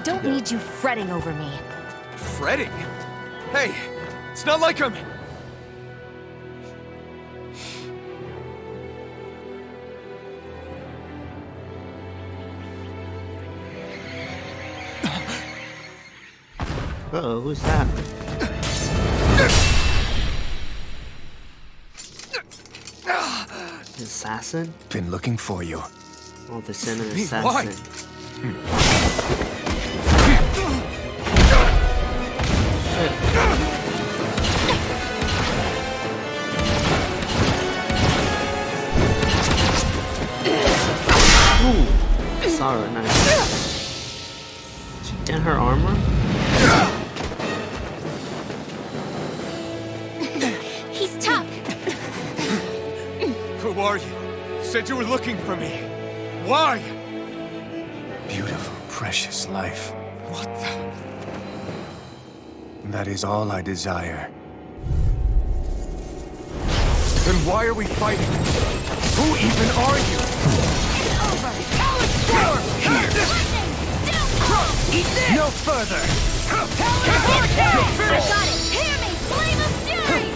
don't need you fretting over me. Fretting? Hey, it's not like I'm... Uh-oh, who's that? The assassin? Been looking for you. Oh, the sinner Why? assassin. Ooh, Sarah, nice. She dent her armor? He's tough. Who are you? Said you were looking for me. Why? Beautiful, precious life. What the? That is all I desire. Then why are we fighting? Who even are you? It's over. Here. Eat this. No further. I got it. Hear me, flame of fury.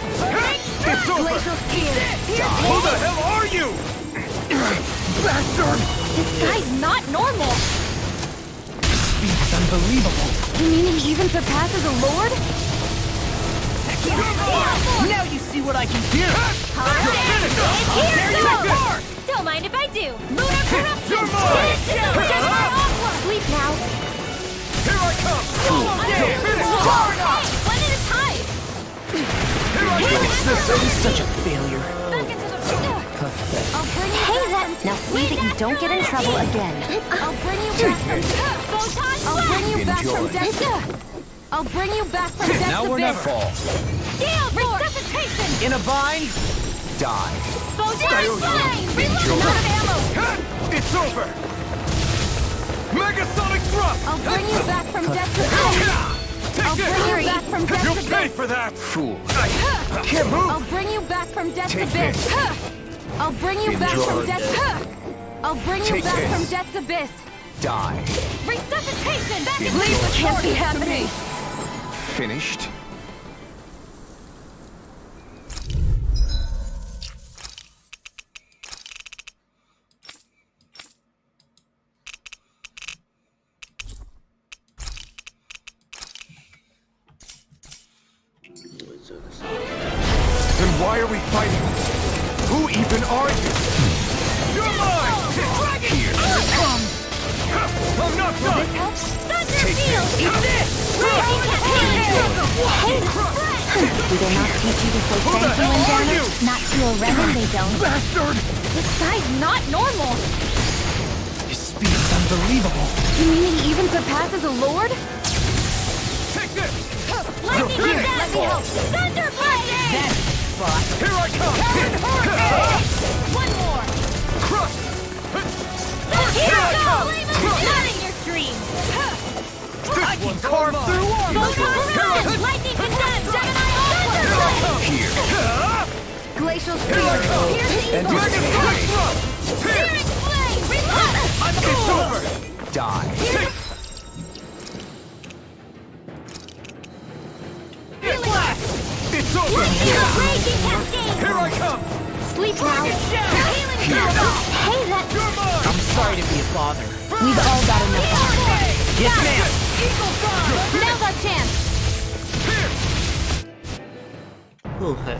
It's over. Glacial spear. Who the hell are you? Bastard! This guy's not normal. It's unbelievable. You mean he even surpasses a lord? Now you see what I can do! Here you go! Don't mind if I do. Lunar corruption! You're mine! Sleep now. Here I come! One at a time! Here I come! He's such a failure. Back into the... I'll bring you back. Now see that you don't get in trouble again. I'll bring you back from... I'll bring you back from death. I'll bring you back from death. Now or never. Steel resuscitation! In a vine, die. Photon flame! Reload! Out of ammo! It's over! Megasonic thrust! I'll bring you back from death to death. I'll Take bring you this! back from death You'll to pay death. for that! Fool! I can't move! I'll bring you back from death to Take abyss. this. I'll bring you back from death. I'll bring you Take back this. from death's abyss. Die. Resuscitation! Back Enjoy. into the can't be happening. Finished? Then why are we fighting? Who even are you? You're mine! Here. I'm not done! Thunder field! Eat this! Do they not teach you to say Who the thank you hell in are damage? you? Not to a Revan, they don't. Bastard! This guy's not normal. His speed is unbelievable. You mean he even surpasses a lord? Take this! Lightning Here, and let me help. Thunder blade! That's spot. Here I come! One more! Crush! Here I I come. go! Not in your dreams! I can carve through armor! Photon lightning condemned! Gemini Here I Aqua! come! Here! Glacial Here I come! Piercing And Megasonic thrust! Here! Searing flame! Reload! It's over! Die! It's over! Raging cascade! Here I come! Sleep now! Healing spell! Hey, that... You're mine! I'm sorry to be a bother. We've all got enough. Yes, ma'am. Now's our chance! Okay.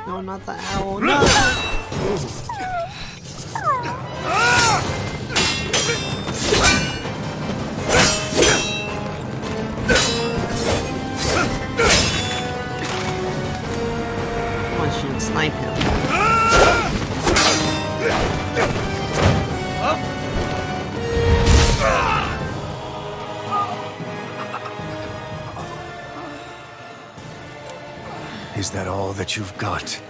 No, not the owl. No! Is that all that you've got?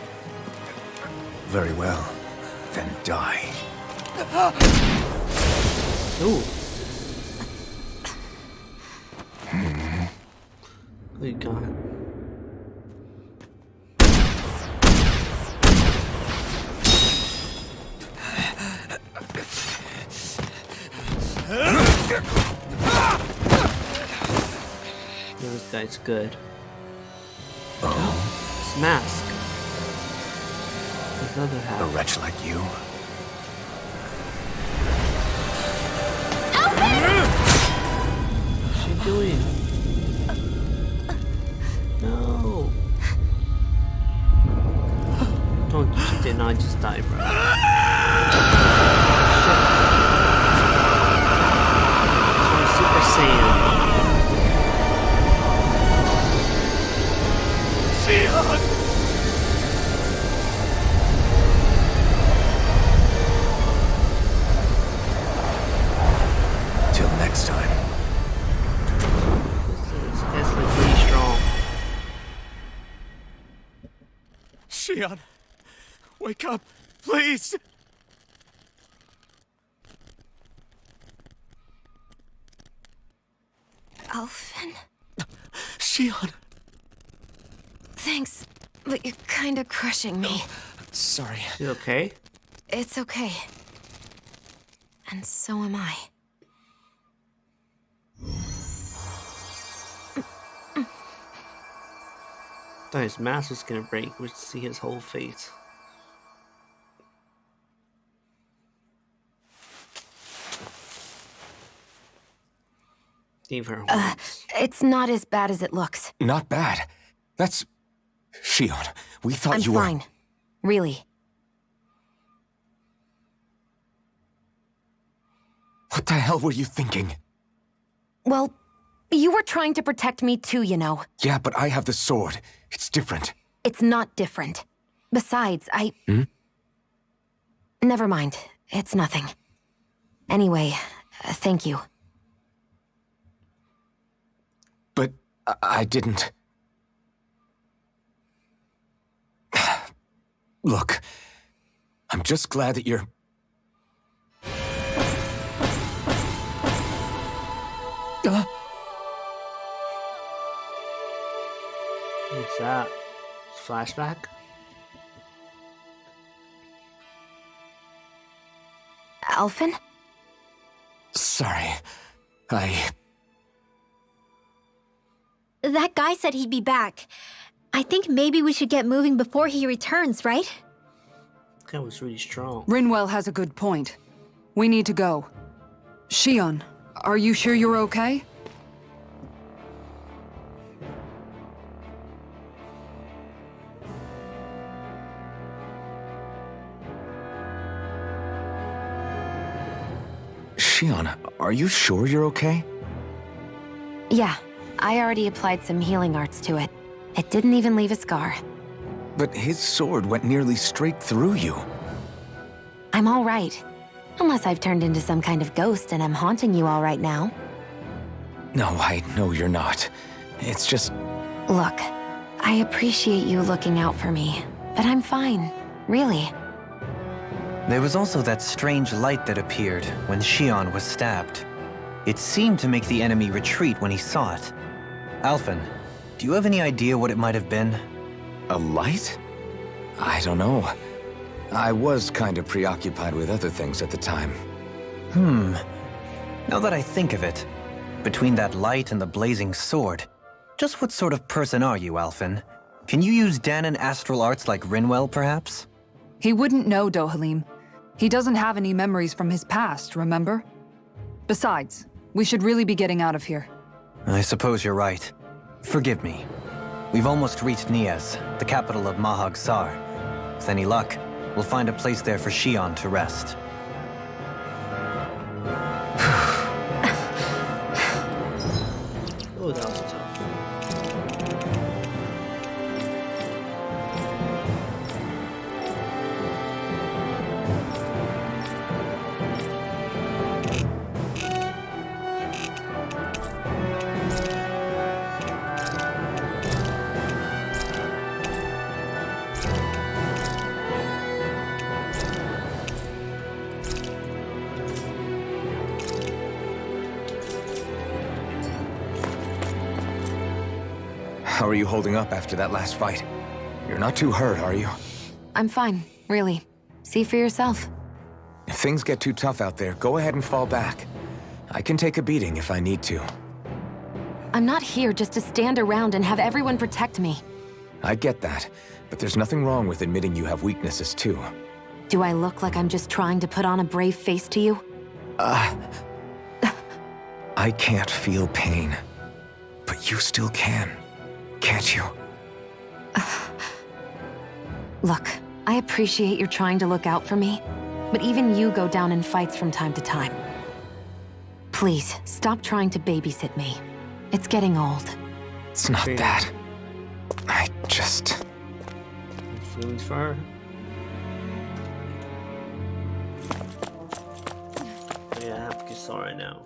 Very well. Then die. Ooh. Good God. This guy's good. Oh, his mask. His other A hat. wretch like you? What's she doing? No. Don't you did not just die, bro. Shit. Super Saiyan. Till next time. This guy's like really strong. Shion, wake up, please! Alphen? Shion! Thanks, but you're kinda crushing me. Sorry. You okay? It's okay. And so am I. Thought his mask was gonna break. We see his whole face. Gave her horns. It's not as bad as it looks. Not bad. That's... Shion, we thought I'm you were... fine. Really. What the hell were you thinking? Well, you were trying to protect me too, you know. Yeah, but I have the sword. It's different. It's not different. Besides, Never mind. It's nothing. Anyway, thank you. But I didn't... Look, I'm just glad that you're... What's that? Flashback? Alphen? Sorry. That guy said he'd be back. I think maybe we should get moving before he returns, right? That guy was really strong. Rinwell has a good point. We need to go. Shion, are you sure you're okay? Shion, are you sure you're okay? Yeah, I already applied some healing arts to it. It didn't even leave a scar. But his sword went nearly straight through you. I'm all right. Unless I've turned into some kind of ghost and I'm haunting you all right now. No, I know you're not. It's just... Look, I appreciate you looking out for me, but I'm fine, really. There was also that strange light that appeared when Shion was stabbed. It seemed to make the enemy retreat when he saw it. Alphen, do you have any idea what it might have been? A light? I don't know. I was kind of preoccupied with other things at the time. Now that I think of it, between that light and the blazing sword, just what sort of person are you, Alphen? Can you use Danon astral arts like Rinwell, perhaps? He wouldn't know, Dohalim. He doesn't have any memories from his past, remember? Besides, we should really be getting out of here. I suppose you're right. Forgive me. We've almost reached Niaz, the capital of Mahag Sar. With any luck, we'll find a place there for Shion to rest. Oh, that was tough. How are you holding up after that last fight? You're not too hurt, are you? I'm fine, really. See for yourself. If things get too tough out there, go ahead and fall back. I can take a beating if I need to. I'm not here just to stand around and have everyone protect me. I get that, but there's nothing wrong with admitting you have weaknesses too. Do I look like I'm just trying to put on a brave face to you? I can't feel pain. But you still can, can't you? Look, I appreciate you're trying to look out for me, but even you go down in fights from time to time. Please, stop trying to babysit me. It's getting old. It's not that. I just... Feelings for her. Yeah, I have to kiss right now.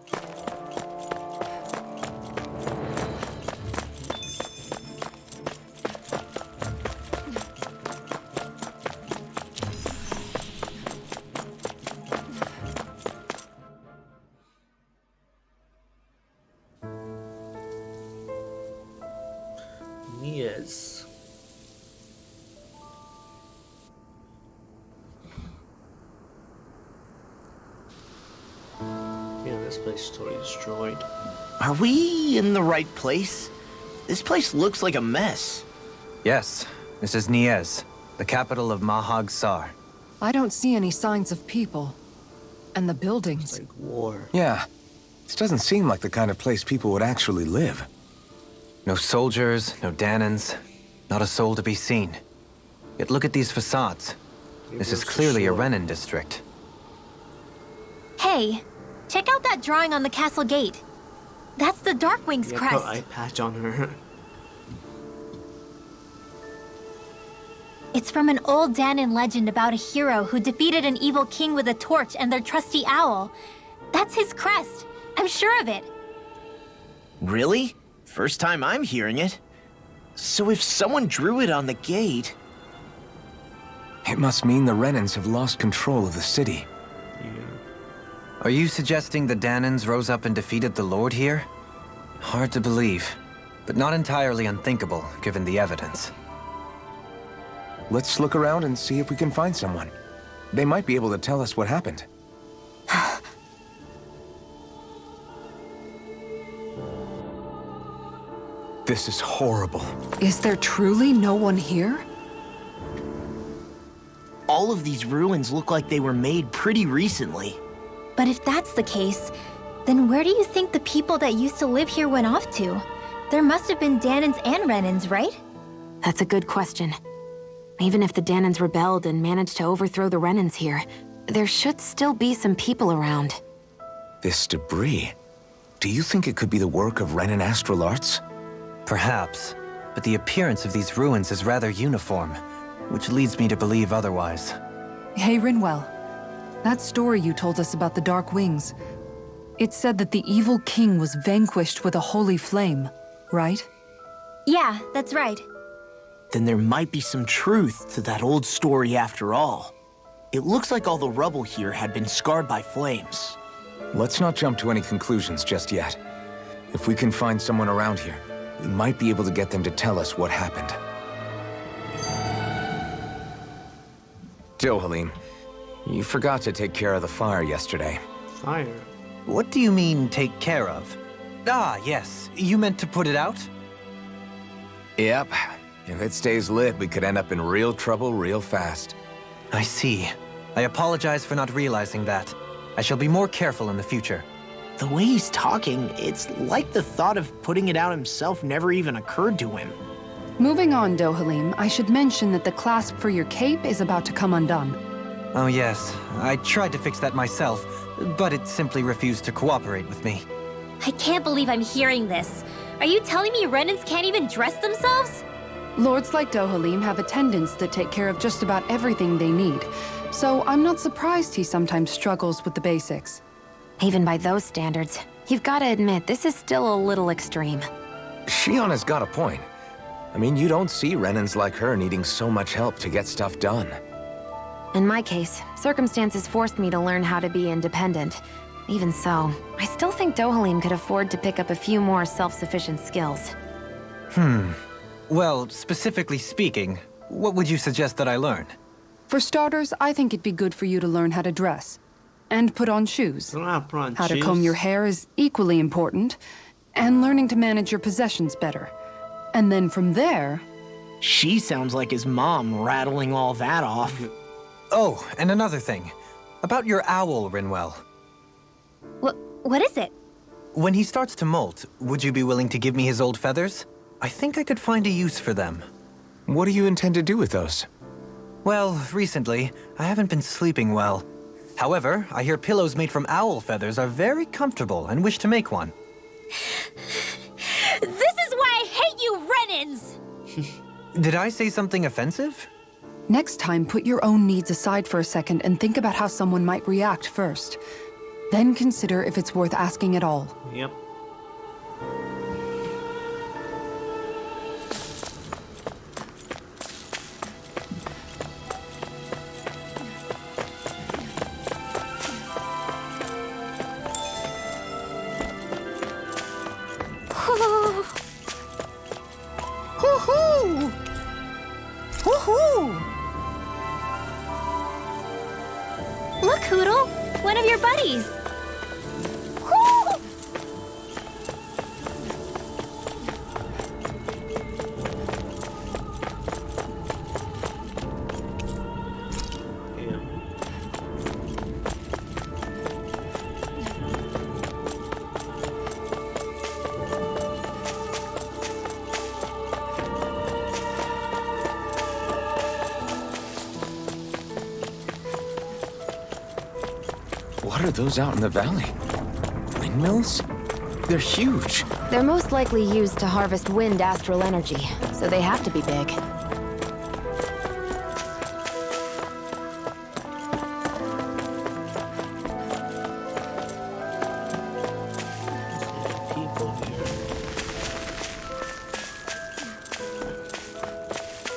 Yes. Yeah, this place is totally destroyed. Are we in the right place? This place looks like a mess. Yes, this is Niez, the capital of Mahag Sar. I don't see any signs of people. And the It's buildings. like war. Yeah. This doesn't seem like the kind of place people would actually live. No soldiers, no Danans, not a soul to be seen. Yet look at these facades. This is clearly a Renan district. Hey, check out that drawing on the castle gate. That's the Darkwing's Yeah, crest. put eye patch on her. It's from an old Danan legend about a hero who defeated an evil king with a torch and their trusty owl. That's his crest. I'm sure of it. Really? First time I'm hearing it. So if someone drew it on the gate... It must mean the Renans have lost control of the city. Yeah. Are you suggesting the Danans rose up and defeated the Lord here? Hard to believe, but not entirely unthinkable, given the evidence. Let's look around and see if we can find someone. They might be able to tell us what happened. This is horrible. Is there truly no one here? All of these ruins look like they were made pretty recently. But if that's the case, then where do you think the people that used to live here went off to? There must have been Danans and Renans, right? That's a good question. Even if the Danans rebelled and managed to overthrow the Renans here, there should still be some people around. This debris. Do you think it could be the work of Renan astral arts? Perhaps, but the appearance of these ruins is rather uniform, which leads me to believe otherwise. Hey, Rinwell. That story you told us about the Dark Wings. It said that the evil king was vanquished with a holy flame, right? Yeah, that's right. Then there might be some truth to that old story after all. It looks like all the rubble here had been scarred by flames. Let's not jump to any conclusions just yet. If we can find someone around here, we might be able to get them to tell us what happened. Dohalim, you forgot to take care of the fire yesterday. Fire. What do you mean, take care of? Ah, yes. You meant to put it out? Yep. If it stays lit, we could end up in real trouble real fast. I see. I apologize for not realizing that. I shall be more careful in the future. The way he's talking, it's like the thought of putting it out himself never even occurred to him. Moving on, Dohalim, I should mention that the clasp for your cape is about to come undone. Oh yes, I tried to fix that myself, but it simply refused to cooperate with me. I can't believe I'm hearing this. Are you telling me Renans can't even dress themselves? Lords like Dohalim have attendants that take care of just about everything they need, so I'm not surprised he sometimes struggles with the basics. Even by those standards, you've got to admit this is still a little extreme. Shion has got a point. I mean, you don't see Renans like her needing so much help to get stuff done. In my case, circumstances forced me to learn how to be independent. Even so, I still think Dohalim could afford to pick up a few more self-sufficient skills. Well, specifically speaking, what would you suggest that I learn? For starters, I think it'd be good for you to learn how to dress. And put on shoes. I don't have to put on How to shoes. comb your hair is equally important. And learning to manage your possessions better. And then from there... She sounds like his mom rattling all that off. Oh, and another thing. About your owl, Rinwell. What is it? When he starts to molt, would you be willing to give me his old feathers? I think I could find a use for them. What do you intend to do with those? Well, recently, I haven't been sleeping well. However, I hear pillows made from owl feathers are very comfortable and wish to make one. This is why I hate you, Renans! Did I say something offensive? Next time, put your own needs aside for a second and think about how someone might react first. Then consider if it's worth asking at all. Yep. Woohoo! Woohoo! Look, Hoodle! One of your buddies! Woo! Yeah. What are those out in the valley? Windmills? They're huge. They're most likely used to harvest wind astral energy, so they have to be big. People here.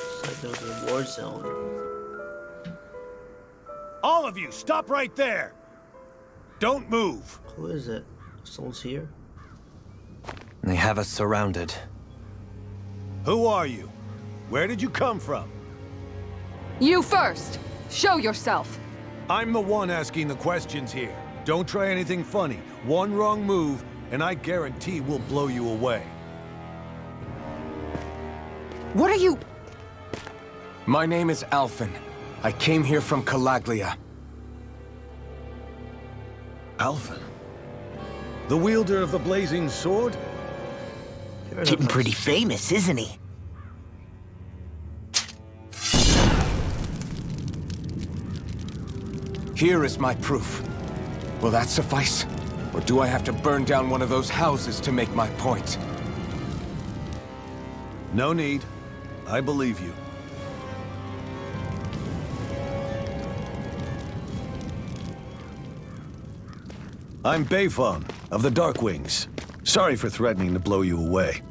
It's like there was a war zone. All of you, stop right there! Don't move! Who is it? Someone's here? They have us surrounded. Who are you? Where did you come from? You first! Show yourself! I'm the one asking the questions here. Don't try anything funny. One wrong move, and I guarantee we'll blow you away. What are you... My name is Alphen. I came here from Calaglia. Alphen? The wielder of the blazing sword? Getting pretty famous, isn't he? Here is my proof. Will that suffice? Or do I have to burn down one of those houses to make my point? No need. I believe you. I'm Bayfon, of the Darkwings. Sorry for threatening to blow you away.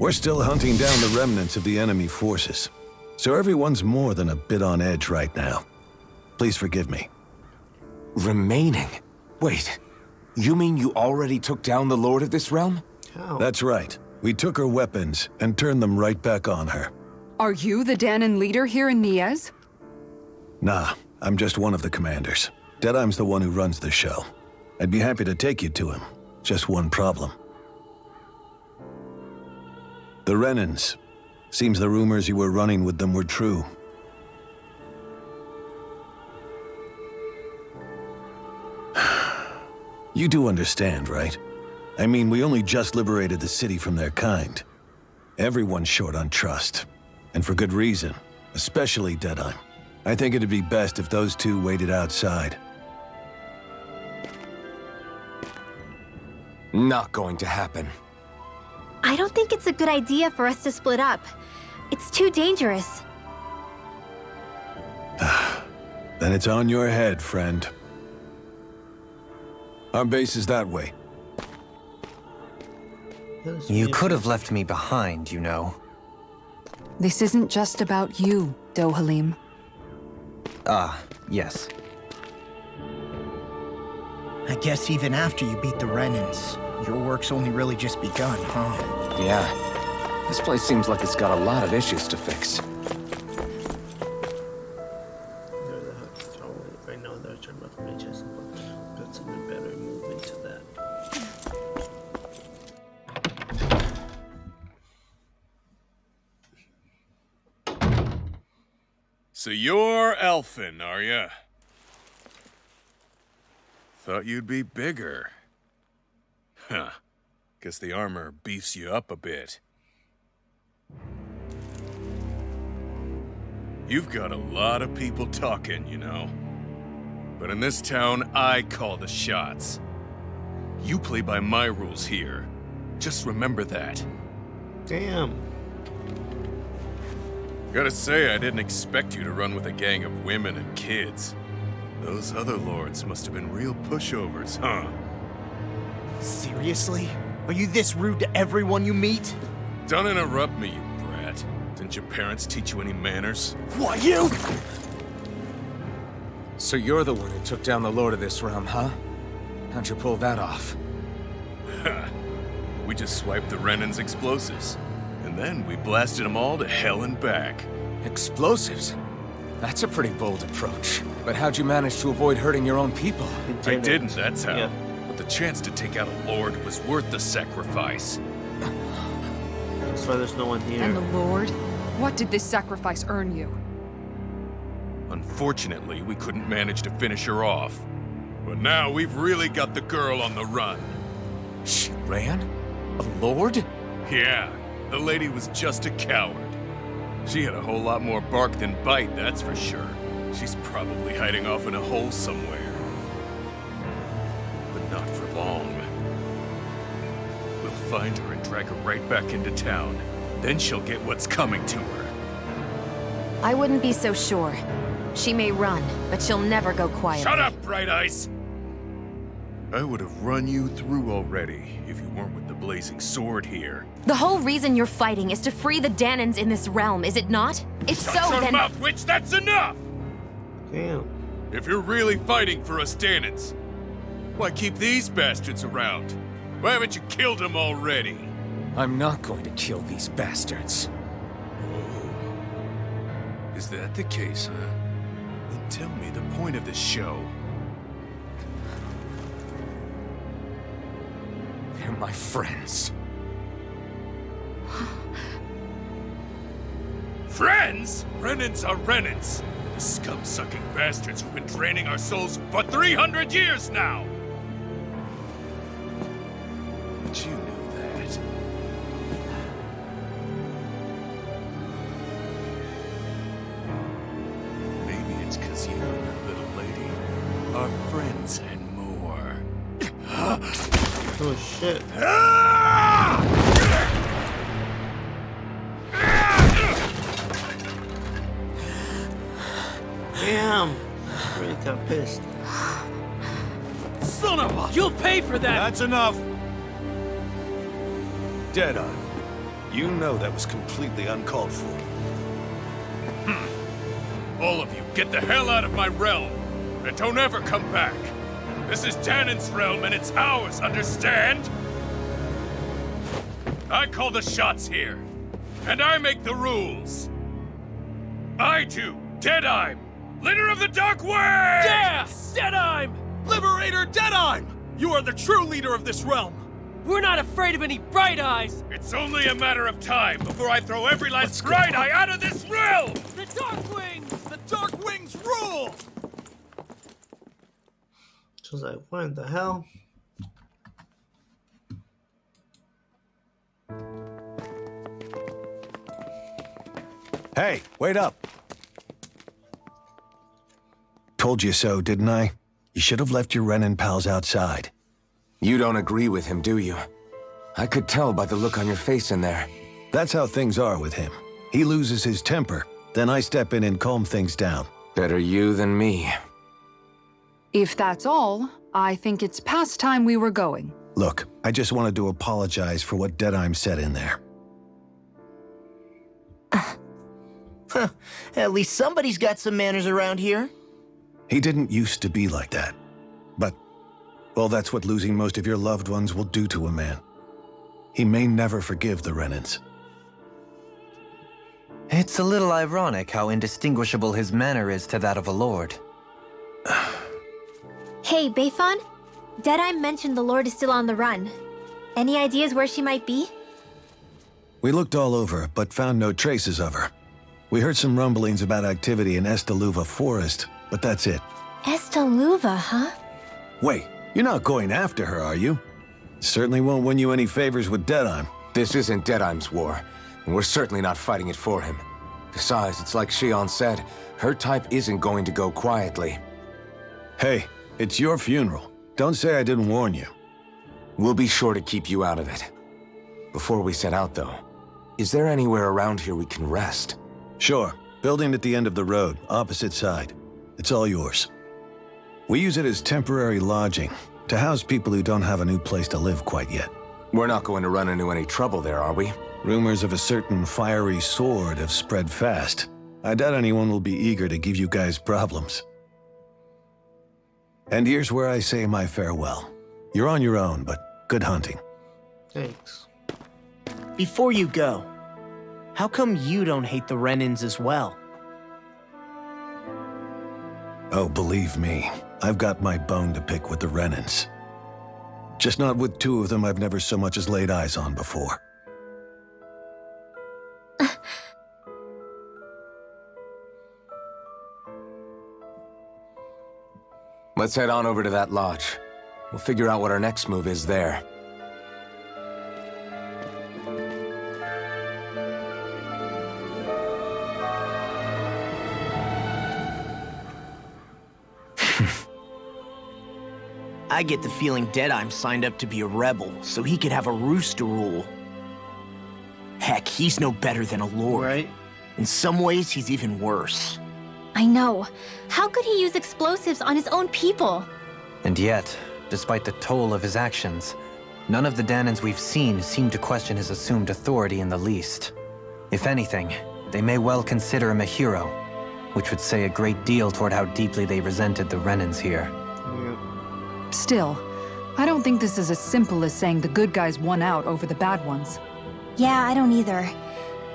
We're still hunting down the remnants of the enemy forces, so everyone's more than a bit on edge right now. Please forgive me. Remaining? Wait, you mean you already took down the Lord of this realm? How? That's right. We took her weapons and turned them right back on her. Are you the Danon leader here in Niez? Nah, I'm just one of the commanders. Deadeye's the one who runs the show. I'd be happy to take you to him. Just one problem. The Renans. Seems the rumors you were running with them were true. You do understand, right? I mean, we only just liberated the city from their kind. Everyone's short on trust. And for good reason. Especially Deadeye. I think it'd be best if those two waited outside. Not going to happen. I don't think it's a good idea for us to split up. It's too dangerous. Then it's on your head, friend. Our base is that way. You could have left me behind, you know. This isn't just about you, Dohalim. Ah, yes. I guess even after you beat the Renans, your work's only really just begun, huh? Yeah. This place seems like it's got a lot of issues to fix. Right now they're trying to make us put something better and move into that. So you're Elfin, are ya? Thought you'd be bigger. Huh. Guess the armor beefs you up a bit. You've got a lot of people talking, you know. But in this town, I call the shots. You play by my rules here. Just remember that. Damn. Gotta say, I didn't expect you to run with a gang of women and kids. Those other lords must have been real pushovers, huh? Seriously? Are you this rude to everyone you meet? Don't interrupt me, you brat. Didn't your parents teach you any manners? What, you? So you're the one who took down the Lord of this realm, huh? How'd you pull that off? We just swiped the Renan's explosives. And then we blasted them all to hell and back. Explosives? That's a pretty bold approach. But how'd you manage to avoid hurting your own people? I didn't, that's how. Yeah. But the chance to take out a lord was worth the sacrifice. That's why there's no one here. And the Lord? What did this sacrifice earn you? Unfortunately, we couldn't manage to finish her off. But now we've really got the girl on the run. She ran? A lord? Yeah, the lady was just a coward. She had a whole lot more bark than bite, that's for sure. She's probably hiding off in a hole somewhere. But not for long. We'll find her and drag her right back into town. Then she'll get what's coming to her. I wouldn't be so sure. She may run, but she'll never go quietly. Shut up, Bright Eyes! I would have run you through already if you weren't with the blazing sword here. The whole reason you're fighting is to free the Danans in this realm, is it not? If so, Shut your then— mouth, witch! That's enough! Damn. If you're really fighting for us Danans, why keep these bastards around? Why haven't you killed them already? I'm not going to kill these bastards. Oh. Is that the case, huh? Then tell me the point of the show. They're my friends. Friends? Renans are Renans. The scum-sucking bastards who've been draining our souls for 300 years now! But you knew that. Maybe it's because you and that little lady are friends and more. Oh shit. Damn. Really got pissed. Son of a... You'll pay for that! That's enough! Deadeye, you know that was completely uncalled for. All of you, get the hell out of my realm! And don't ever come back! This is Danan's realm and it's ours, understand? I call the shots here. And I make the rules. I do, Deadeye, leader of the Dark Wings! Yeah! Deadeye! Liberator Deadeye! You are the true leader of this realm! We're not afraid of any Bright Eyes! It's only a matter of time before I throw every last Bright Eye out of this realm! The Dark Wings! The Dark Wings rule! She was like, what in the hell? Hey, wait up! Told you so, didn't I? You should have left your Renan pals outside. You don't agree with him, do you? I could tell by the look on your face in there. That's how things are with him. He loses his temper, then I step in and calm things down. Better you than me. If that's all, I think it's past time we were going. Look, I just wanted to apologize for what Deadeye said in there. At least somebody's got some manners around here. He didn't used to be like that. But, well, that's what losing most of your loved ones will do to a man. He may never forgive the Renans. It's a little ironic how indistinguishable his manner is to that of a lord. Hey, Beifan? Deadeye mentioned the Lord is still on the run. Any ideas where she might be? We looked all over, but found no traces of her. We heard some rumblings about activity in Estaluva Forest, but that's it. Estaluva, huh? Wait, you're not going after her, are you? Certainly won't win you any favors with Deadeye. This isn't Deadeye's war, and we're certainly not fighting it for him. Besides, it's like Shion said, her type isn't going to go quietly. Hey, it's your funeral. Don't say I didn't warn you. We'll be sure to keep you out of it. Before we set out, though, is there anywhere around here we can rest? Sure. Building at the end of the road, opposite side. It's all yours. We use it as temporary lodging, to house people who don't have a new place to live quite yet. We're not going to run into any trouble there, are we? Rumors of a certain fiery sword have spread fast. I doubt anyone will be eager to give you guys problems. And here's where I say my farewell. You're on your own, but good hunting. Thanks. Before you go, how come you don't hate the Renans as well? Oh, believe me, I've got my bone to pick with the Renans. Just not with two of them I've never so much as laid eyes on before. Let's head on over to that lodge. We'll figure out what our next move is there. I get the feeling Deadeye signed up to be a rebel, so he could have a roost to rule. Heck, he's no better than a lord. Right? In some ways, he's even worse. I know. How could he use explosives on his own people? And yet, despite the toll of his actions, none of the Danans we've seen seem to question his assumed authority in the least. If anything, they may well consider him a hero, which would say a great deal toward how deeply they resented the Renans here. Yeah. Still, I don't think this is as simple as saying the good guys won out over the bad ones. Yeah, I don't either.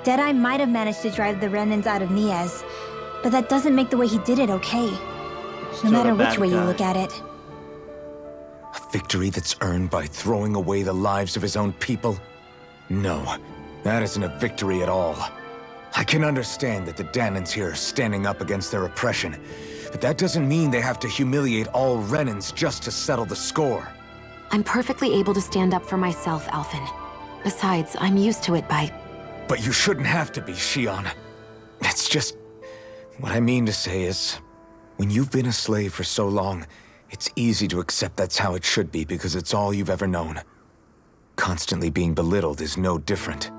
Deadeye might have managed to drive the Renans out of Niaz, but that doesn't make the way he did it okay. Still No matter a which bad way you guy. look at it. A victory that's earned by throwing away the lives of his own people? No, that isn't a victory at all. I can understand that the Danans here are standing up against their oppression, but that doesn't mean they have to humiliate all Renans just to settle the score. I'm perfectly able to stand up for myself, Alphen. Besides, I'm used to it by... But you shouldn't have to be, Shion. It's just... What I mean to say is, when you've been a slave for so long, it's easy to accept that's how it should be because it's all you've ever known. Constantly being belittled is no different.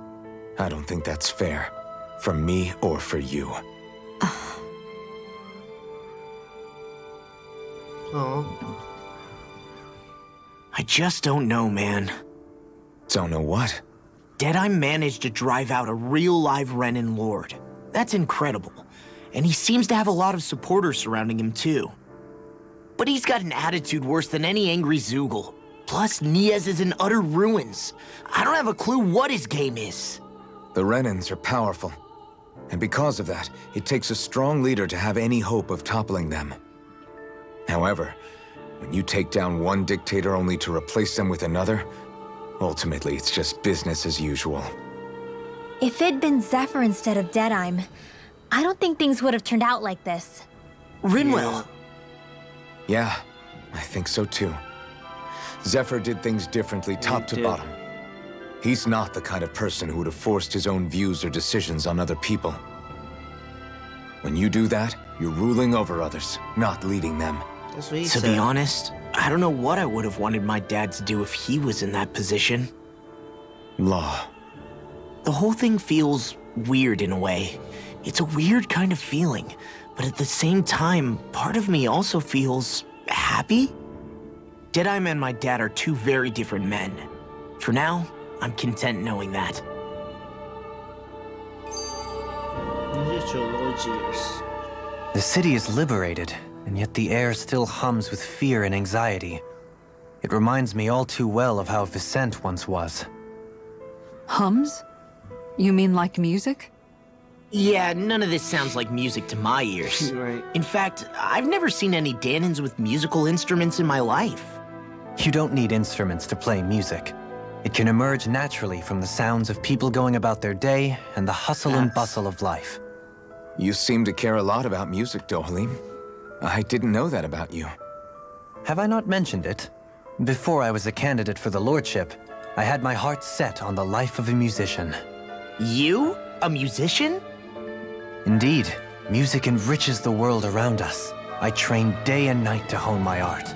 I don't think that's fair. For me or for you. Oh. I just don't know, man. Don't know what? Deadeye managed to drive out a real live Renan lord. That's incredible. And he seems to have a lot of supporters surrounding him too. But he's got an attitude worse than any angry Zoogle. Plus, Niaz is in utter ruins. I don't have a clue what his game is. The Renans are powerful. And because of that, it takes a strong leader to have any hope of toppling them. However, when you take down one dictator only to replace them with another, ultimately it's just business as usual. If it'd been Zephyr instead of Deadeye, I don't think things would have turned out like this. Rinwell. Yeah, I think so too. Zephyr did things differently top to did. bottom. He's not the kind of person who would have forced his own views or decisions on other people. When you do that, you're ruling over others, not leading them. That's what he To said. be honest, I don't know what I would have wanted my dad to do if he was in that position. Law. The whole thing feels weird in a way. It's a weird kind of feeling, but at the same time, part of me also feels happy. Deadeye and my dad are two very different men. For now, I'm content knowing that. You hit your Lord's ears. The city is liberated, and yet the air still hums with fear and anxiety. It reminds me all too well of how Vicente once was. Hums? You mean like music? Yeah, none of this sounds like music to my ears. Right. In fact, I've never seen any Danans with musical instruments in my life. You don't need instruments to play music. It can emerge naturally from the sounds of people going about their day and the hustle and bustle of life. You seem to care a lot about music, Dohalim. I didn't know that about you. Have I not mentioned it? Before I was a candidate for the lordship, I had my heart set on the life of a musician. You? A musician? Indeed, music enriches the world around us. I trained day and night to hone my art.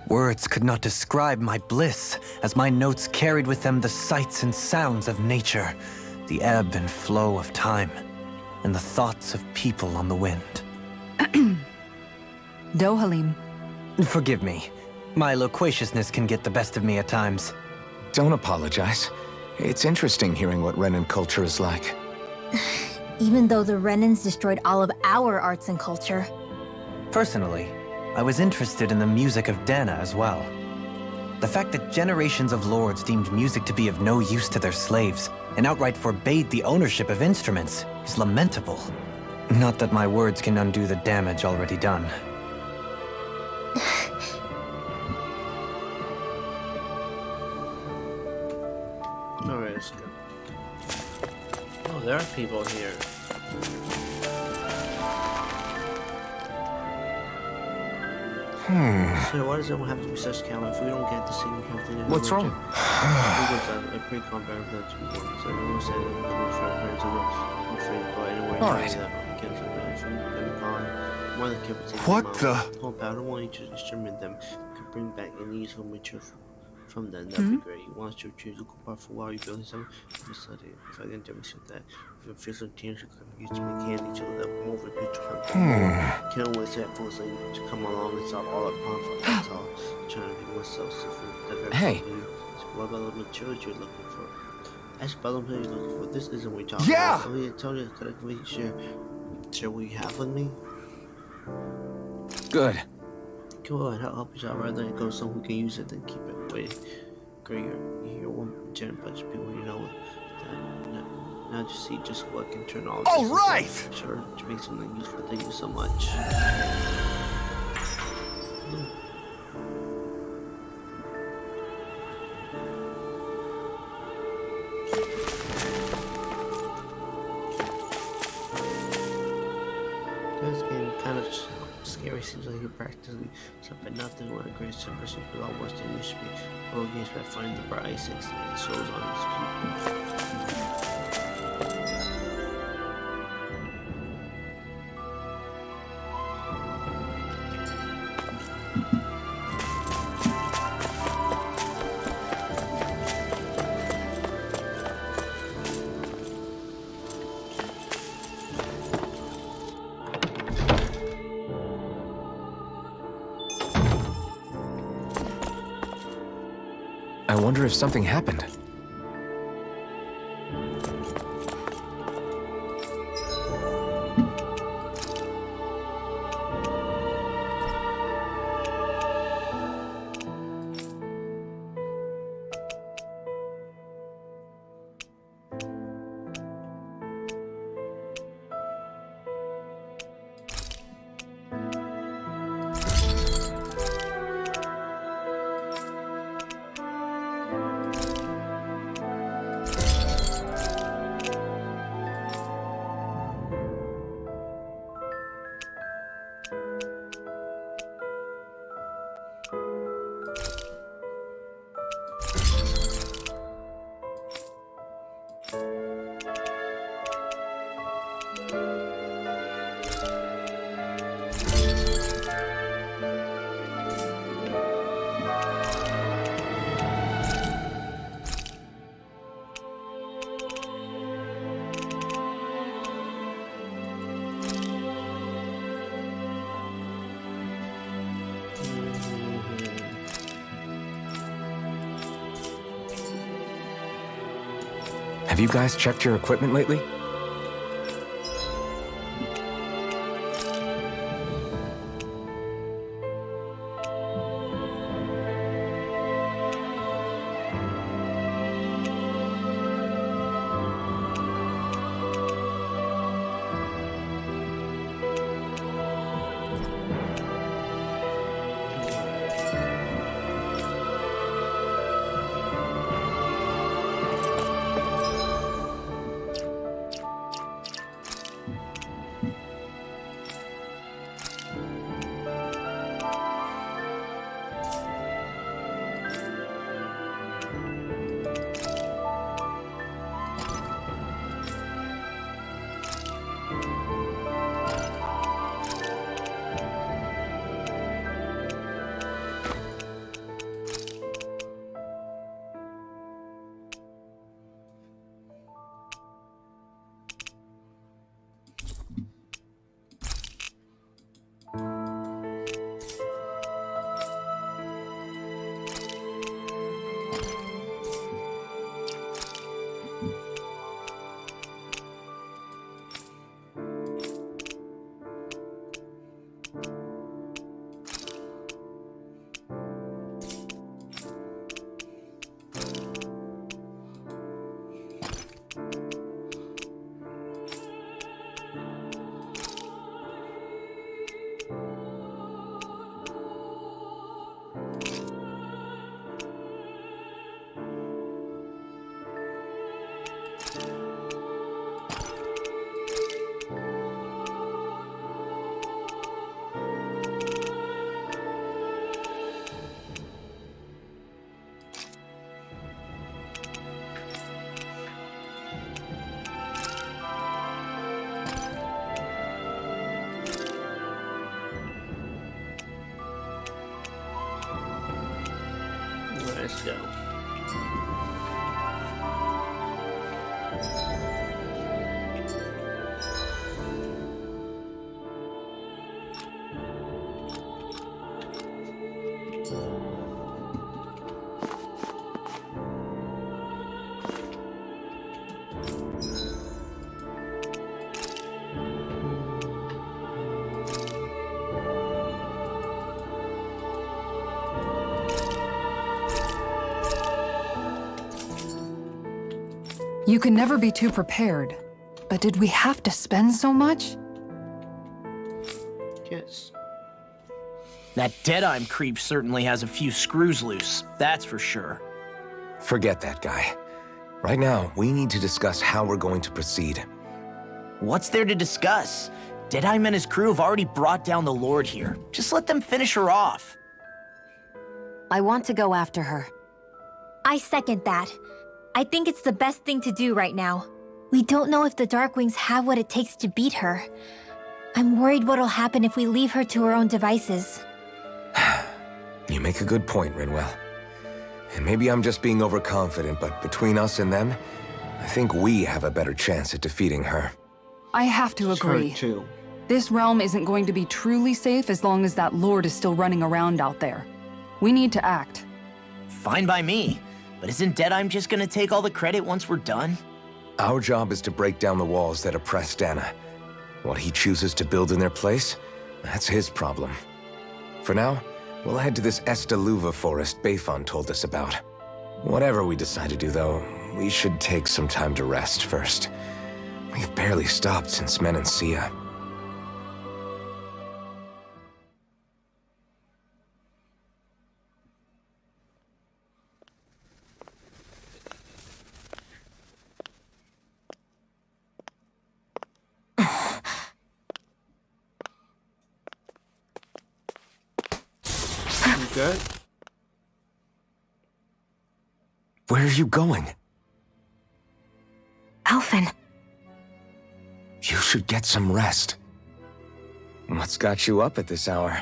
Words could not describe my bliss, as my notes carried with them the sights and sounds of nature, the ebb and flow of time, and the thoughts of people on the wind. Dohalim. Forgive me. My loquaciousness can get the best of me at times. Don't apologize. It's interesting hearing what Renan culture is like. Even though the Renans destroyed all of our arts and culture. Personally, I was interested in the music of Dana as well. The fact that generations of lords deemed music to be of no use to their slaves and outright forbade the ownership of instruments is lamentable. Not that my words can undo the damage already done. Alright, let's go. Oh, there are people here. So why does everyone have to be such coward? If we don't get the same kind of thing in the What's wrong? a pre-combat event to be born. So everyone said that we were friends and we're free to go anywhere. All right. More than capable of What the? Hope I don't want you to instrument them. Could bring back any useful material from them. That'd be great. He wants to choose a good part for while you building something. If I didn't demonstrate that, if it feels like change, you could use to make candy to that over the picture. Can't wait that for to come along and solve all our problems. That's all. Trying to be myself. Hey. So what about the materials you're looking for? Ask about the materials you're looking for. This isn't what you're talking Yeah! about. Oh, yeah, tell you, could I share what you have with me? Good. Go ahead, I'll help you out rather than go so we can use it than keep it way greater. You're one general bunch of people, you know that. Now just see just what can turn all All this right! into, sure, to make something useful. Thank you so much. This game kind of scary. Seems like you're practically something nothing when a great person is a lot worse than you should be. All games by finding the bright six it shows on these people. I wonder if something happened. Have you guys checked your equipment lately? You can never be too prepared. But did we have to spend so much? Yes. That Deadeye creep certainly has a few screws loose, that's for sure. Forget that guy. Right now, we need to discuss how we're going to proceed. What's there to discuss? Deadeye and his crew have already brought down the Lord here. Just let them finish her off. I want to go after her. I second that. I think it's the best thing to do right now. We don't know if the Darkwings have what it takes to beat her. I'm worried what'll happen if we leave her to her own devices. You make a good point, Rinwell. And maybe I'm just being overconfident, but between us and them, I think we have a better chance at defeating her. I have to agree. Her too. This realm isn't going to be truly safe as long as that Lord is still running around out there. We need to act. Fine by me. But isn't Deadeye just gonna take all the credit once we're done? Our job is to break down the walls that oppress Dana. What he chooses to build in their place, that's his problem. For now, we'll head to this Estaluva forest Bayfon told us about. Whatever we decide to do, though, we should take some time to rest first. We've barely stopped since Menancia. Good. Where are you going? Alphen. You should get some rest. What's got you up at this hour?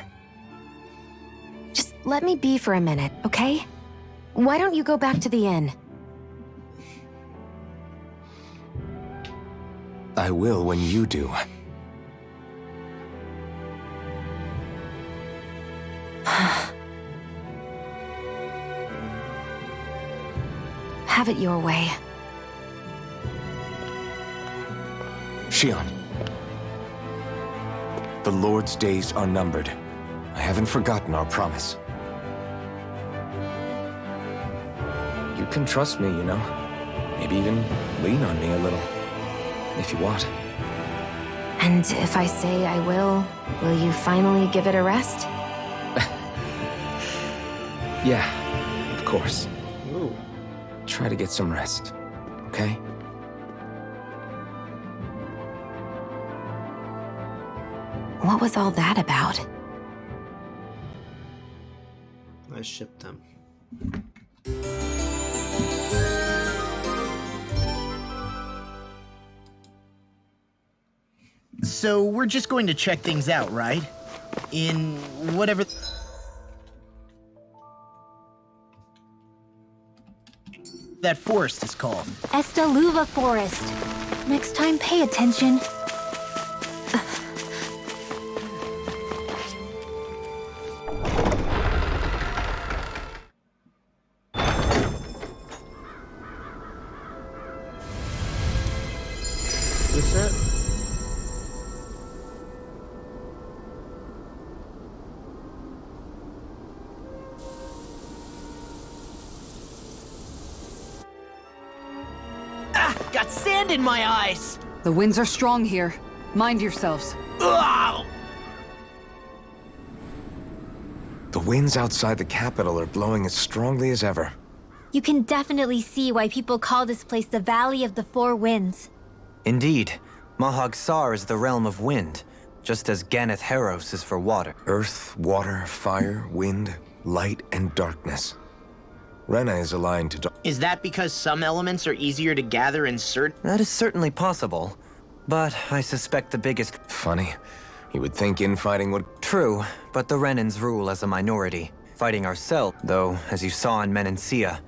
Just let me be for a minute, okay? Why don't you go back to the inn? I will when you do. Have it your way. Shion. The Lord's days are numbered. I haven't forgotten our promise. You can trust me, you know. Maybe even lean on me a little. If you want. And if I say I will you finally give it a rest? Yeah, of course. Ooh. Try to get some rest, okay? What was all that about? I shipped them. So we're just going to check things out, right? In whatever... that forest is called. Estaluva Forest. Next time, pay attention. What's that? Got sand in my eyes! The winds are strong here. Mind yourselves. Ugh! The winds outside the capital are blowing as strongly as ever. You can definitely see why people call this place the Valley of the Four Winds. Indeed, Mahag Sar is the realm of wind, just as Ganeth Heros is for water. Earth, water, fire, wind, light, and darkness. Rena is aligned to Is that because some elements are easier to gather in certain... That is certainly possible, but I suspect the biggest... Funny. You would think infighting would... True, but the Renans rule as a minority. Fighting ourselves, though, as you saw in Menancia,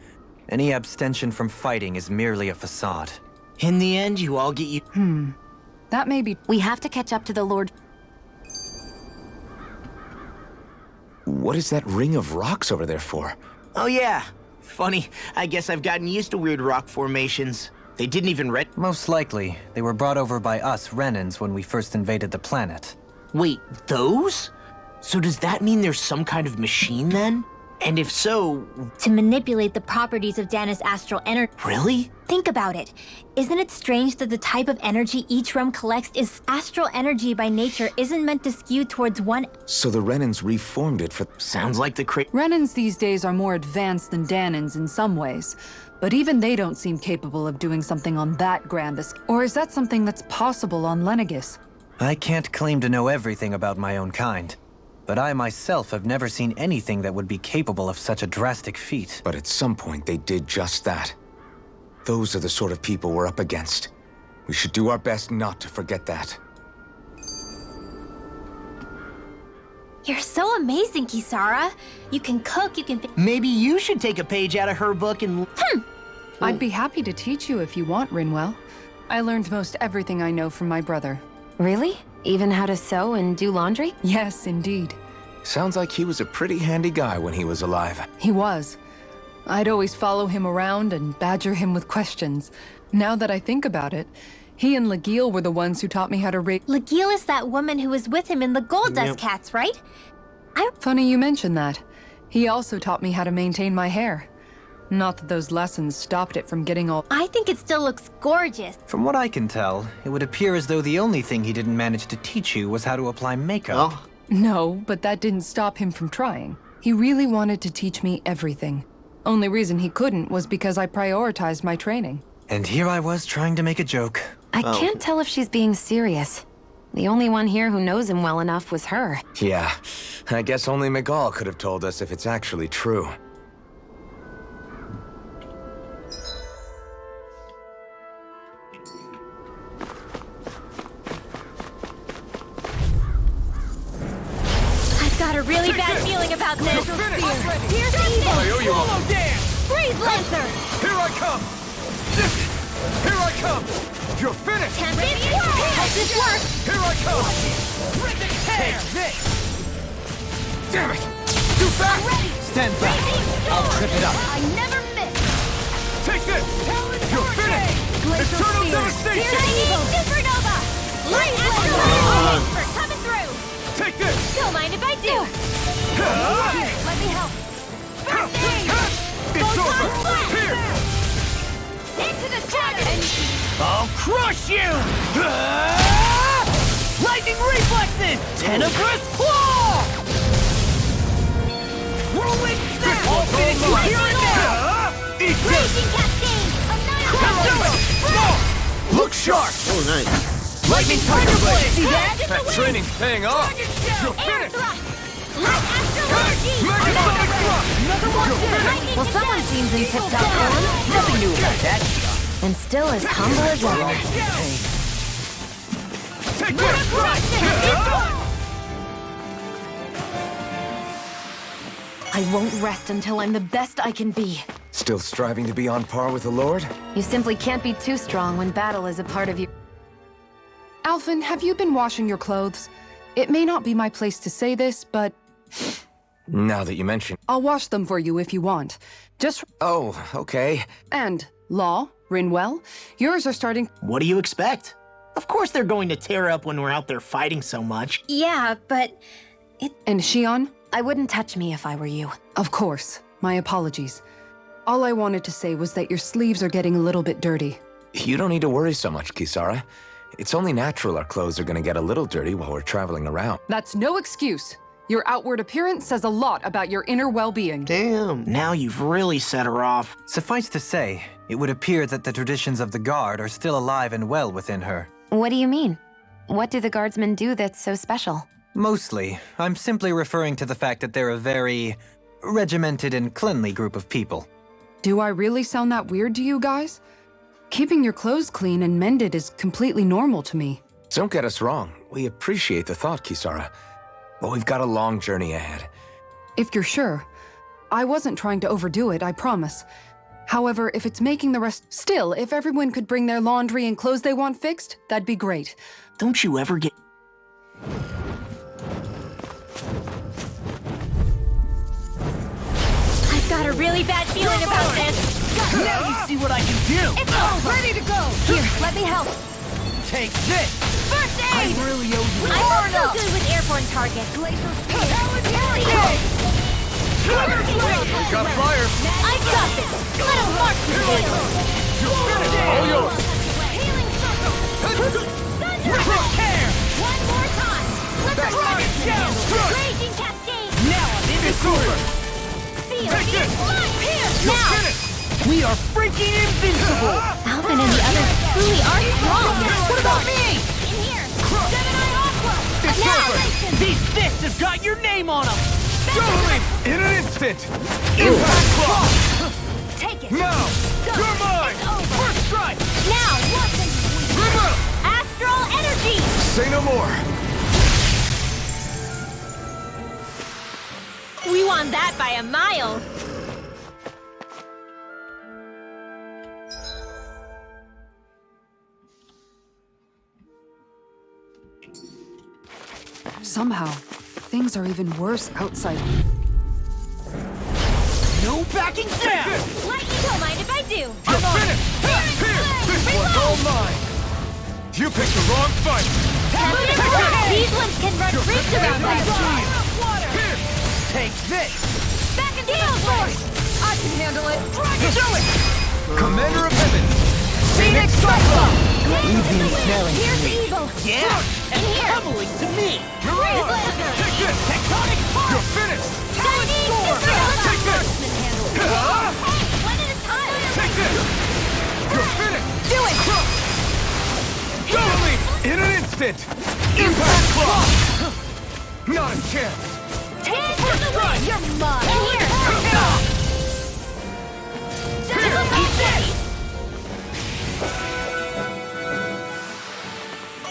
Any abstention from fighting is merely a facade. In the end, you all get you. That may be... We have to catch up to the Lord. What is that ring of rocks over there for? Oh yeah. Funny, I guess I've gotten used to weird rock formations. They didn't even Most likely, they were brought over by us Renans when we first invaded the planet. Wait, those? So does that mean there's some kind of machine then? And if so, To manipulate the properties of Dana's astral energy. really? Think about it. Isn't it strange that the type of energy each realm collects is astral energy by nature isn't meant to skew towards one? So the Renans reformed it for... Sounds like the Renans these days are more advanced than Danans in some ways, but even they don't seem capable of doing something on that grand a scale. Or is that something that's possible on Lenegis? I can't claim to know everything about my own kind, but I myself have never seen anything that would be capable of such a drastic feat. But at some point, they did just that. Those are the sort of people we're up against. We should do our best not to forget that. You're so amazing, Kisara. You can cook, you can... Maybe you should take a page out of her book and... I'd be happy to teach you if you want, Rinwell. I learned most everything I know from my brother. Really? Even how to sew and do laundry? Yes, indeed. Sounds like he was a pretty handy guy when he was alive. He was. I'd always follow him around and badger him with questions. Now that I think about it, he and Legil were the ones who taught me how to raise... Legil is that woman who was with him in the Gold Dust Cats, right? Funny you mention that. He also taught me how to maintain my hair. Not that those lessons stopped it from getting all... I think it still looks gorgeous. From what I can tell, it would appear as though the only thing he didn't manage to teach you was how to apply makeup. Oh, No, but that didn't stop him from trying. He really wanted to teach me everything. Only reason he couldn't was because I prioritized my training. And here I was trying to make a joke. I can't tell if she's being serious. The only one here who knows him well enough was her. Yeah, I guess only Miguel could have told us if it's actually true. I've got a really bad feeling about this. Here's Ethan! I owe you one. Freeze Lancer! Here I come! Here I come! You're finished! Tempest Whirl! How's this work? Here I come! Take this! Damn it! Too fast! Stand back! I'll trip it up. I never miss! Take this! You're finished! Eternal devastation! Lightning Supernova! Light Astral Expert coming through! Take this! Don't mind if I do! Here, let me help! First aid! It's over! Flash! Here! Into the shadows! I'll crush you! Lightning reflexes! Tenebrous claw! Whirlwind snap! I'll finish you here and now! Eat this! Raging Cascade! Annihilation! Look sharp! Oh, nice. Lightning Tiger Blade! See that? That training's paying off! You're Air finished! thrust! Light Astral Energy! Megasonic thrust! Another one! Lightning Well, someone Defense! seems in tip-top form. Nothing new about that. And still as humble as ever. Take this! I won't rest until I'm the best I can be. Still striving to be on par with the Lord? You simply can't be too strong when battle is a part of you. Alphen, have you been washing your clothes? It may not be my place to say this, but Now that you mention... I'll wash them for you if you want. Just... Oh, okay. And, Law, Rinwell, yours are starting... What do you expect? Of course they're going to tear up when we're out there fighting so much. Yeah, but And Shion? I wouldn't touch me if I were you. Of course. My apologies. All I wanted to say was that your sleeves are getting a little bit dirty. You don't need to worry so much, Kisara. It's only natural our clothes are gonna get a little dirty while we're traveling around. That's no excuse. Your outward appearance says a lot about your inner well-being. Damn. Now you've really set her off. Suffice to say, it would appear that the traditions of the Guard are still alive and well within her. What do you mean? What do the guardsmen do that's so special? Mostly, I'm simply referring to the fact that they're a very regimented and cleanly group of people. Do I really sound that weird to you guys? Keeping your clothes clean and mended is completely normal to me. Don't get us wrong. We appreciate the thought, Kisara. But we've got a long journey ahead. If you're sure. I wasn't trying to overdo it, I promise. However, if it's making the rest... Still, if everyone could bring their laundry and clothes they want fixed, that'd be great. Don't you ever get... I've got a really bad feeling about this. Now you see what I can do! It's over. Ready to go. Here, let me help. Take this! First I aid. really owe you. I'm not so good with airborne targets. Glacial speed. Got fire! I got this. Let him march the field. All yours! Healing circle. Ripple tear! One more time. Let the rocket shell. Raging cascade. Now I'm in the cooler! Feel Take it. this. Here. You're Now. finished! We are freaking invincible! Alvin and the others truly are strong. What about me? In here. Gemini Aqua. It's Now. over! These fists have got your name on them! Totally! In an instant! Impact Claw! Take it. Now! Go. You're mine! It's over. First strike! Now, what can Astral energy! Say no more! We won that by a mile! Somehow, things are even worse outside. No backing down! Let you don't mind if I do! You're finished! Here! This one's all mine! You picked the wrong fight! These ones can run rings around us! Here! Take this! Back into the force! I can handle it! Do it! Commander of Heaven! Phoenix Cyclone! Here's the evil! Yeah! And here. pummeling to me! You're on! Take this! Tectonic Force! You're finished! Chinese Take this! One at a time! Take this! You're finished! Do it! Totally! In an instant! Impact Claw! Not a chance! Take it to the win! You're mine! In here!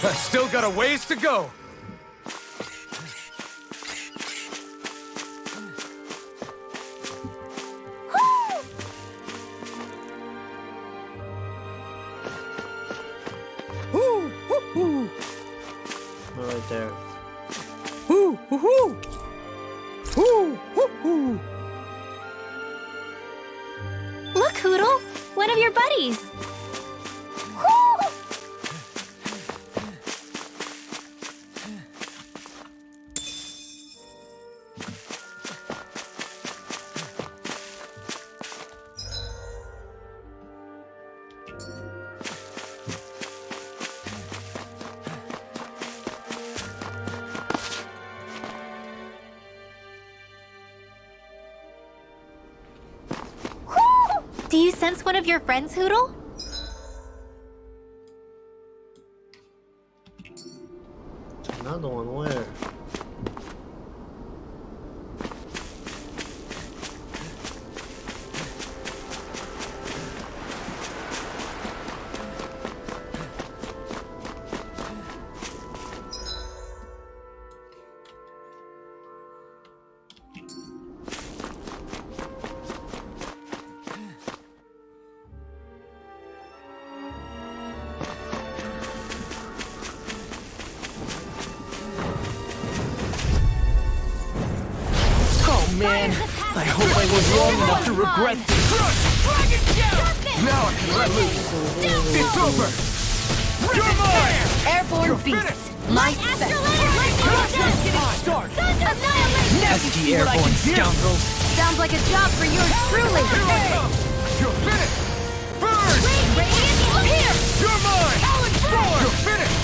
I've still got a ways to go! Right there. Look, Hoodle! One of your buddies! Do you sense one of your friends, Hoodle? Another one, where? Man, I hope I was wrong enough to regret this. Now I can let loose! It's over! You're mine! Airborne beast! My Just getting started! Nasty airborne scoundrels! Sounds like a job for yours truly! You're finished! Burn! Here! You're mine! You're finished!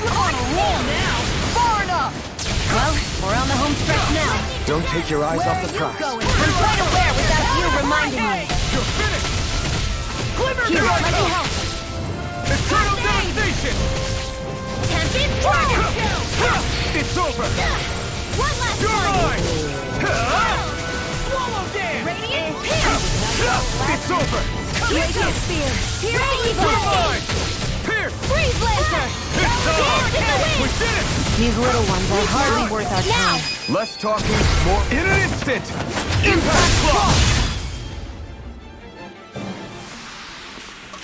On a roll now! Far enough! Well, we're on the home stretch now. Don't take your eyes off the prize. I'm quite aware without you reminding me. You're finished! Here, let me help. Eternal devastation! Tempest Dragon! It's over! One last You're one! mine! Swallow down! Radiant Pierce! It's over! Radiant Spear! Here's the evil! You're mine! Pierce! Freeze Lancer! It's We did it! These little ones are hardly worth our time. Less talking, more in an instant! Impact block!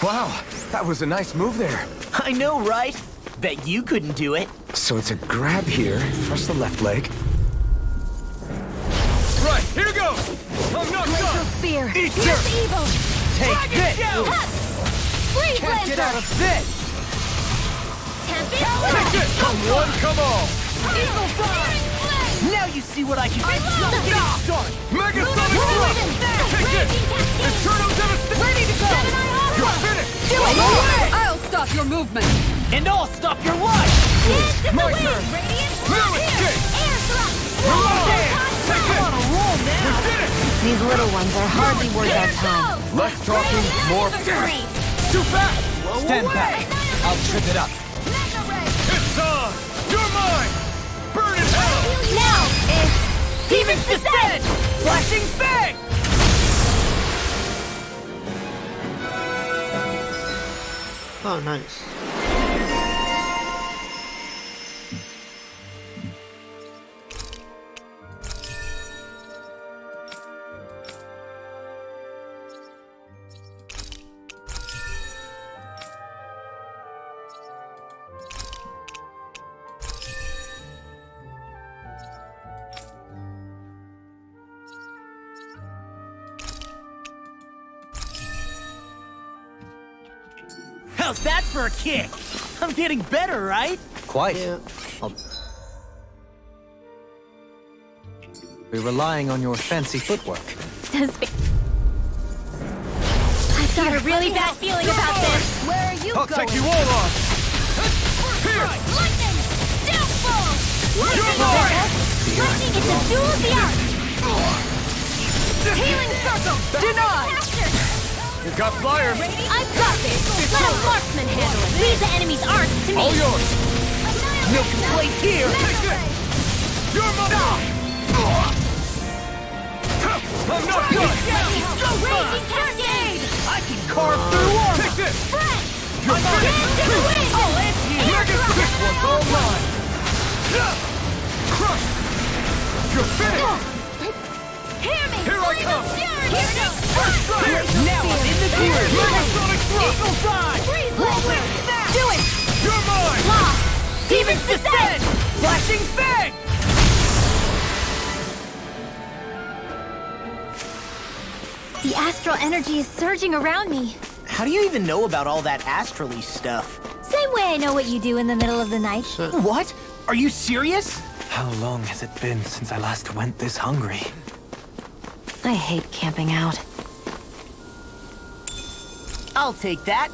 Wow, that was a nice move there. I know, right? Bet you couldn't do it. So it's a grab here, press the left leg. Right, here goes! I'm not Glacial done! spear. Eat Here's dirt! evil. Take this! Freeze Can't get out lancer. of this! Take it! Come one, come all! Evil bomb. Now you see what I can do! Mega Sonic Thrust! Take it! Eternal Devastation! Ready to go. You're finished! Do it. I'll stop your movement. And I'll stop your life! My turn! Now escape! You're on! Take it! On a roll now! We did it! These little ones are hardly worth our time. Less talking, more... Too fast! Stand back! I'll trip it up. It's on! You're mine! Burn in hell! Now is Demons descend! Flashing fang! Oh, nice. How's that for a kick? I'm getting better, right? Quite. Yeah. We're relying on your fancy footwork. I've got a really bad feeling about this. where are you I'll going? take you all on! Here! Lightning! Downfall! You're mine! Lightning is a duel of the arts! Healing circle. Denied. You got flyers! I've got this! Let a marksman handle it! Leave the enemy's arts to me! All yours! No complaint here! Take it! You're mine! I'm not done! Raging cascade! I can carve through armor! Take this! Fresh! You're finished! To the wind! I'll end you! Mega This one's all mine! Crush! You're finished! Hear me! Here I come! Here goes! Now I'm in the groove! Mega Sonic Thrust! Eagle's eye! Freeze lancer! Do it! You're mine! Lock! Demons descend! Flashing fang! The astral energy is surging around me. How do you even know about all that astrally stuff? Same way I know what you do in the middle of the night. What? Are you serious? How long has it been since I last went this hungry? I hate camping out. I'll take that.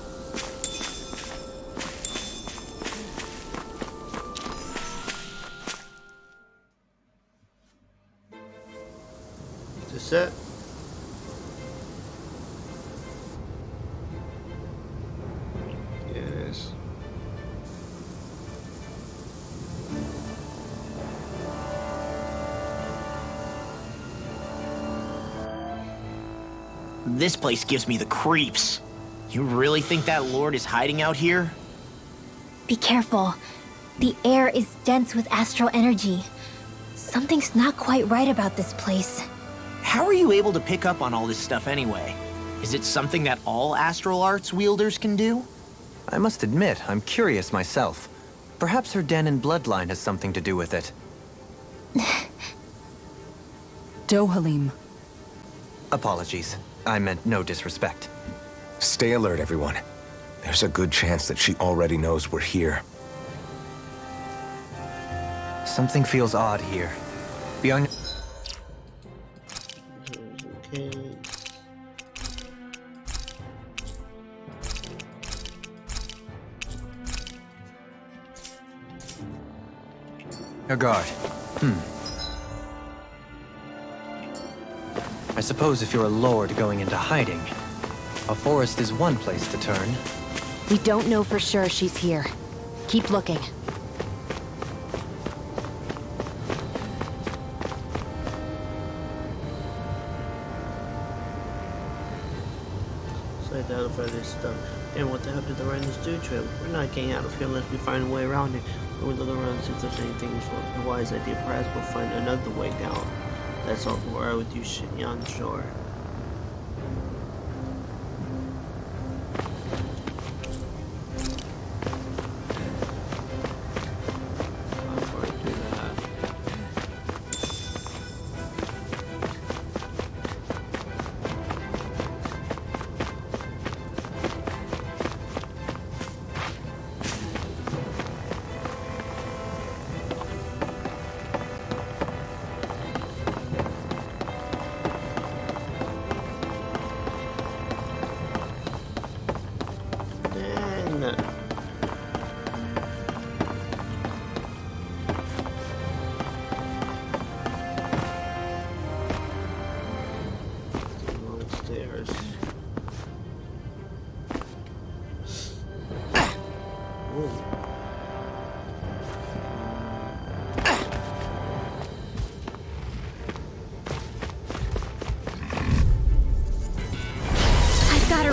Is this it? Yes. This place gives me the creeps. You really think that lord is hiding out here? Be careful. The air is dense with astral energy. Something's not quite right about this place. How are you able to pick up on all this stuff anyway? Is it something that all astral arts wielders can do? I must admit, I'm curious myself. Perhaps her den and bloodline has something to do with it. Dohalim. Apologies. I meant no disrespect. Stay alert, everyone. There's a good chance that she already knows we're here. Something feels odd here. Beyond... Okay. A guard. I suppose if you're a lord going into hiding, a forest is one place to turn. We don't know for sure she's here. Keep looking. So I doubt if I just And what the hell did the Rhinos do to him? We're not getting out of here unless we find a way around it. We'll look around and see if there's anything a wise idea. Perhaps we'll find another way down. That's all right with you, Shinyan, sure.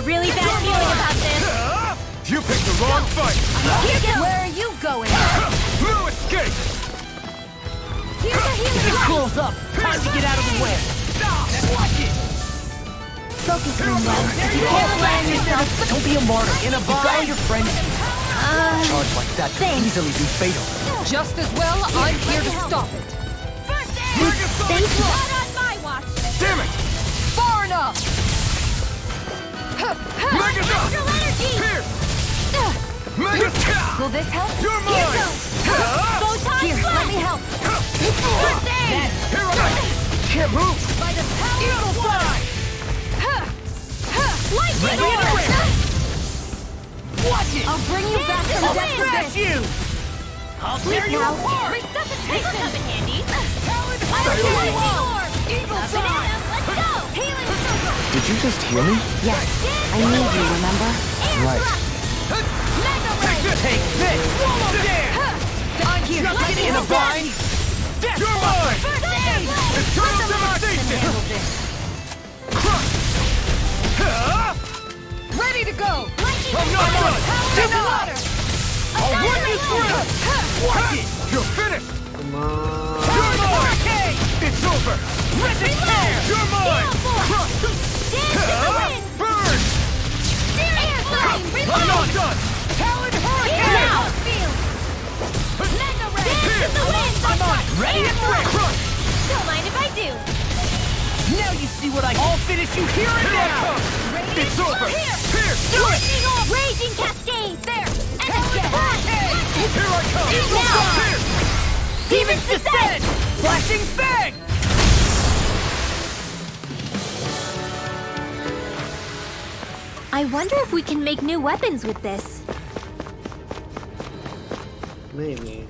Really bad feeling about this. You picked the wrong fight! Where are you going? No escape! Here's a healing light. Cools up. Time to get out of the way. Focus, Moonlight. You can't rely on yourself. Don't be a martyr. In a bar, you got all your friends. Charge like that could thanks. easily be fatal. Just as well, I'm here to stop it. Thank you. Not on my watch. Damn it! Far enough! Extra energy. Pierce! Mega! Will this help? You're mine! Photon Here, blast. let me help. First aid. Here I can't move! By the power of fly! Lightning order. Watch it! I'll bring you back from I'll death smash to this. you! I'll tear you now. apart! Resuscitation. Come in handy. Lightning orb! Evil side. Let's go. Healing circle. Did you just hear me? Yes, I need you, remember? Right. Mega ray. Take this! Swallow dare! I'm here. In a bind! Death! You're mine! First aid. Eternal devastation! Handle this. Ready to go! I'm not done! Power of water! I'll run you through! Watch it! You're finished! Come on. You're mine! It's over! Rip it tear! You're mine! Dance in the wind. Burn! Air flame. I'm not done! Talon Here hurricane! now. Mega ray. Dance in the wind. I'm on! Ready to break! Don't mind if I do. Now you see what I'll finish you here and Here I now! come! It's over! Here. Here! Lightning orb. Raging cascade. There. Talon hurricane! Here I come! Now. Here! Demon's descent! Flashing fang! I wonder if we can make new weapons with this. Maybe.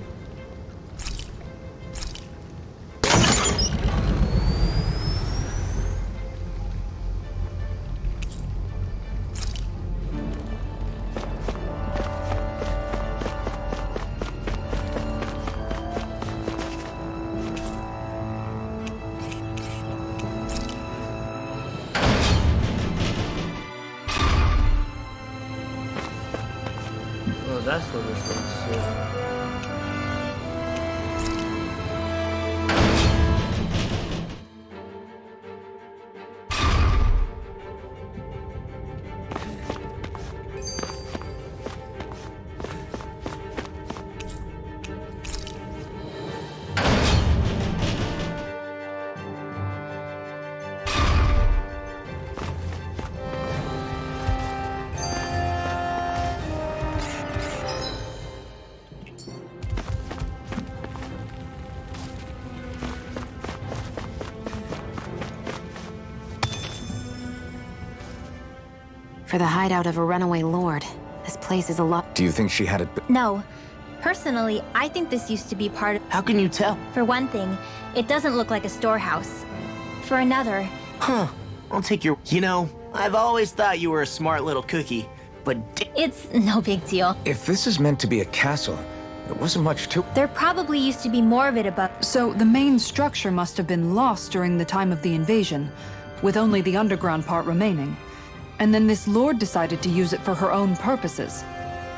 Oh, that's what this one's doing. For the hideout of a runaway lord, this place is a lot. Do you think she had it? No. Personally, I think this used to be part of... How can you tell? For one thing, it doesn't look like a storehouse. For another, Huh. I'll take your... You know, I've always thought you were a smart little cookie, but it's no big deal. If this is meant to be a castle, there wasn't much to. There probably used to be more of it above. So the main structure must have been lost during the time of the invasion, with only the underground part remaining. And then this lord decided to use it for her own purposes.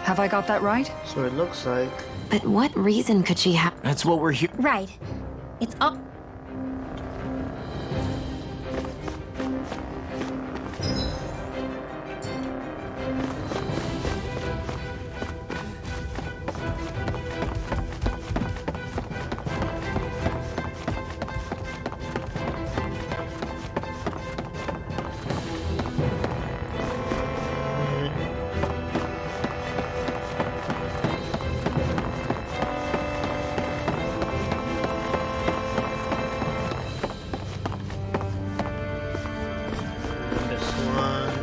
Have I got that right? So it looks like. But what reason could she have? That's what we're here. Right. It's all. This one.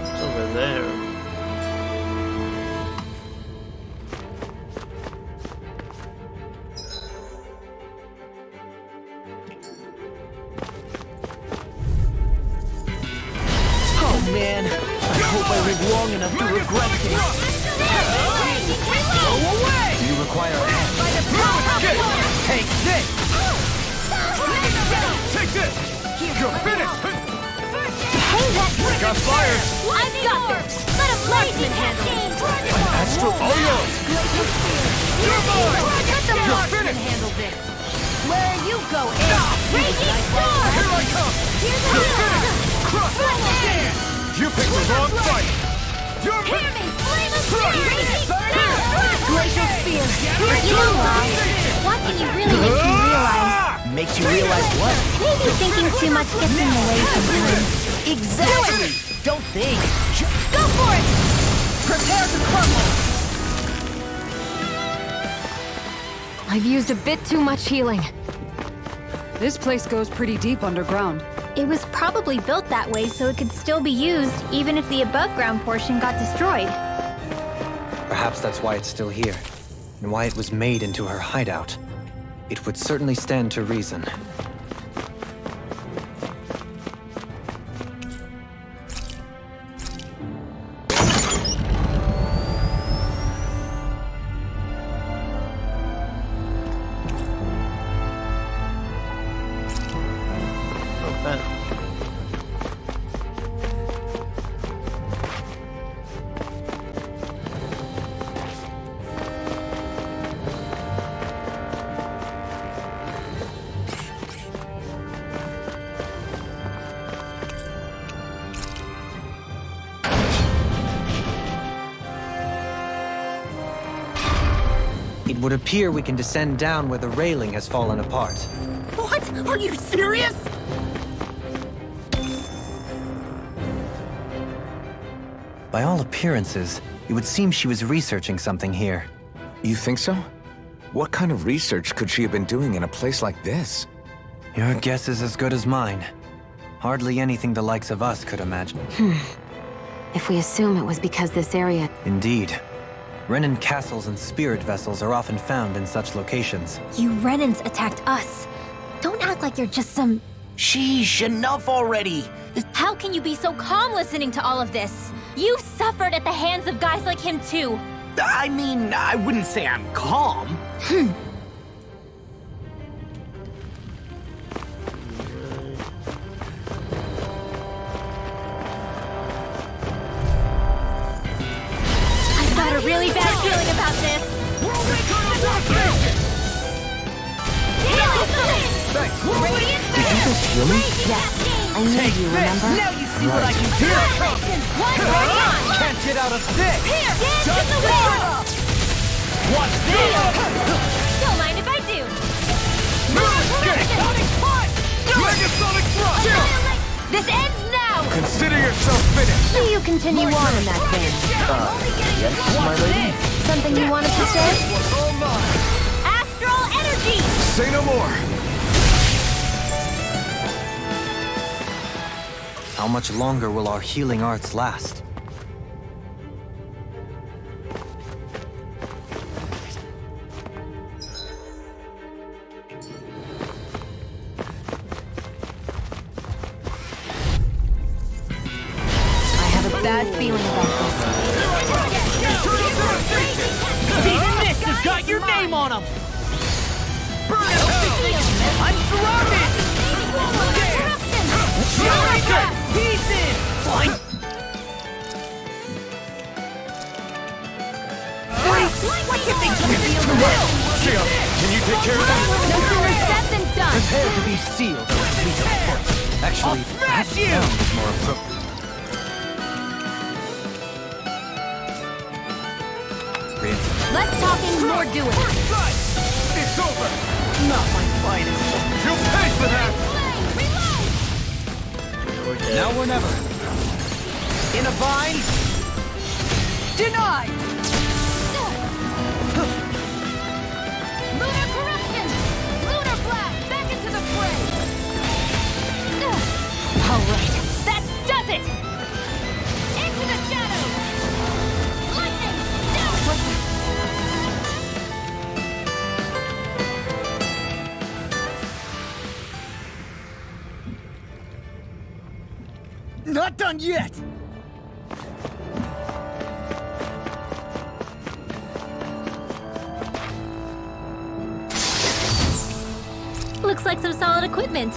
It's over there. Oh man, I hope I live long enough to regret this. Go away! Do you require a hand? Take this! Take this! You're finished! Hey, that. Got fire! I've got this. Let a Swordsman handle it. Astro, all yours! You're mine! Let the You're Swordsman finished! handle this. Where are you going? Raging Storm! Here I come! Here's the You're finished! Crush! You picked the wrong fight! You're Hear me! finished! Flame of Crush! Raging Storm! Glacial Spear! You know what? Watching you really makes me realize. Makes you realize what? Maybe thinking too much gets in the way sometimes. Exactly! Don't think. Go for it! Prepare to crumble! I've used a bit too much healing. This place goes pretty deep underground. It was probably built that way so it could still be used, even if the above-ground portion got destroyed. Perhaps that's why it's still here, and why it was made into her hideout. It would certainly stand to reason. Not bad. It would appear we can descend down where the railing has fallen apart. What? Are you serious? By all appearances, it would seem she was researching something here. You think so? What kind of research could she have been doing in a place like this? Your guess is as good as mine. Hardly anything the likes of us could imagine. If we assume it was because this area... Indeed. Renan castles and spirit vessels are often found in such locations. You Renans attacked us. Don't act like you're just some... Sheesh, enough already. How can you be so calm listening to all of this? You suffered at the hands of guys like him too. I mean, I wouldn't say I'm calm. I've got a really bad feeling about this. Thanks. Radiant Did you just heal me? Yes. I need you, remember? Now you see what I can do! Can't get out of this! Here, dance in the wind! Watch this! Don't mind if I do. Sonic punch! Megasonic thrust! This ends now! Consider yourself finished! See you continue on in that vein. Yes, my lady? Something you wanted to say? Oh my! Astral energy! Say no more! How much longer will our healing arts last? I have a bad feeling about Even this has got your name on them! Burn it! I'm surrounded! Pieces! Fine! Why can't they just feel the will? Shion, can you take care of that? No sooner said than done! Prepare to be sealed. Actually, Smash you! pound is more appropriate. Less talking, more doing. It's over! Not my finest. You'll pay for that! Now or never. In a bind. Denied! Lunar corruption! Lunar blast! Back into the fray! Alright, that does it! Into the shadows! Lightning! Not done yet! Looks like some solid equipment.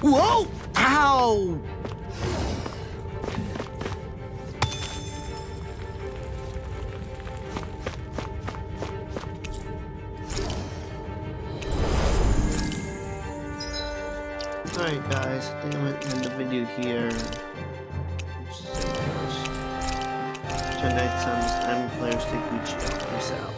Whoa! Ow! Alright guys, I think I'm gonna end the video here. Till next time, I'm player Stick Gucci. Peace out.